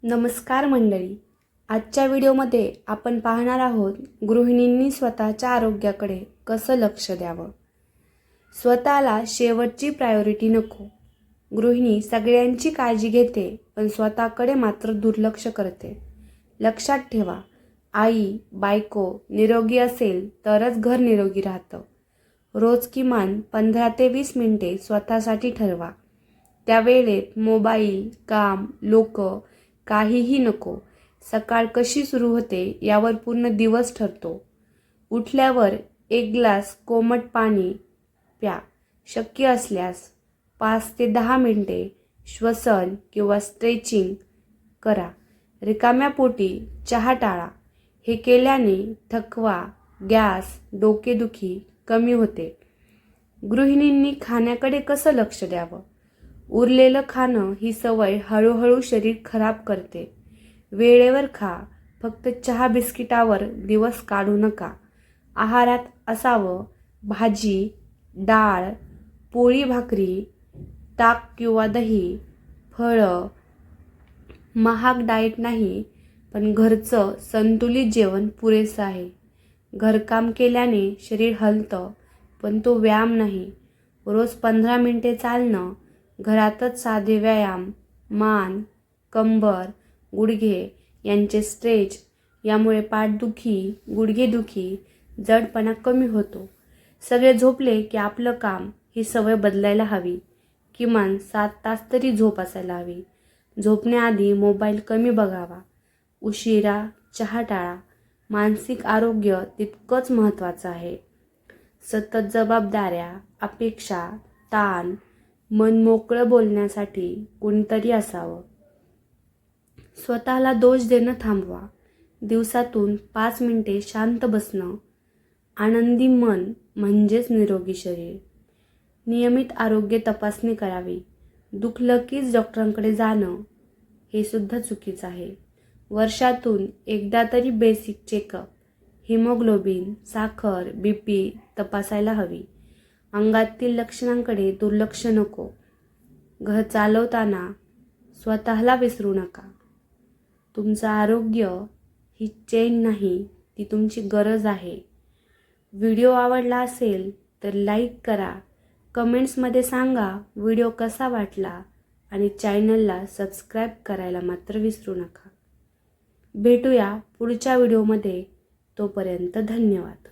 नमस्कार मंडळी. आजच्या व्हिडिओमध्ये आपण पाहणार आहोत गृहिणींनी स्वतःच्या आरोग्याकडे कसं लक्ष द्यावं. स्वतःला शेवटची प्रायोरिटी नको. गृहिणी सगळ्यांची काळजी घेते पण स्वतःकडे मात्र दुर्लक्ष करते. लक्षात ठेवा, आई, बायको निरोगी असेल तरच घर निरोगी राहतं. रोज किमान 15 ते 20 मिनिटे स्वतःसाठी ठरवा. त्या वेळेत मोबाईल, काम, लोक काहीही नको. सकाळ कशी सुरू होते यावर पूर्ण दिवस ठरतो. उठल्यावर 1 ग्लास कोमट पाणी प्या. शक्य असल्यास 5 ते 10 मिनिटे श्वसन किंवा स्ट्रेचिंग करा. रिकाम्या पोटी चहा टाळा. हे केल्याने थकवा, गॅस, डोकेदुखी कमी होते. गृहिणींनी खाण्याकडे कसं लक्ष द्यावं. उरलेलं खाणं ही सवय हळूहळू शरीर खराब करते. वेळेवर खा. फक्त चहा बिस्किटावर दिवस काढू नका. आहारात असावं भाजी, डाळ, पोळी भाकरी, ताक किंवा दही, फळं. महाग डाएट नाही, पण घरचं संतुलित जेवण पुरेसं आहे. घरकाम केल्याने शरीर हलतं, पण तो व्यायाम नाही. रोज 15 मिनिटे चालणं, घरातच साधे व्यायाम, मान, कंबर, गुडघे यांचे स्ट्रेच यामुळे पाठदुखी, गुडघेदुखी, जडपणा कमी होतो. सगळे झोपले की आपलं काम ही सवय बदलायला हवी. किमान 7 तास तरी झोप असायला हवी. झोपण्याआधी मोबाईल कमी बघावा. उशिरा चहा टाळा. मानसिक आरोग्य तितकंच महत्त्वाचं आहे. सतत जबाबदाऱ्या, अपेक्षा, ताण, मन मोकळं बोलण्यासाठी कोणीतरी असावं. स्वतःला दोष देणं थांबवा. दिवसातून 5 मिनिटे शांत बसणं. आनंदी मन म्हणजेच निरोगी शरीर. नियमित आरोग्य तपासणी करावी. दुखलं कीच डॉक्टरांकडे जाणं हे सुद्धा चुकीचं आहे. वर्षातून एकदा तरी बेसिक चेकअप, हिमोग्लोबिन, साखर, BP तपासायला हवी. अंगातील लक्षणांकडे दुर्लक्ष नको. घर चालवताना स्वतःला विसरू नका. तुमचं आरोग्य ही चेन नाही, ती तुमची गरज आहे. व्हिडिओ आवडला असेल तर लाईक करा. कमेंट्समध्ये सांगा व्हिडिओ कसा वाटला आणि चॅनलला सबस्क्राईब करायला मात्र विसरू नका. भेटूया पुढच्या व्हिडिओमध्ये. तोपर्यंत धन्यवाद.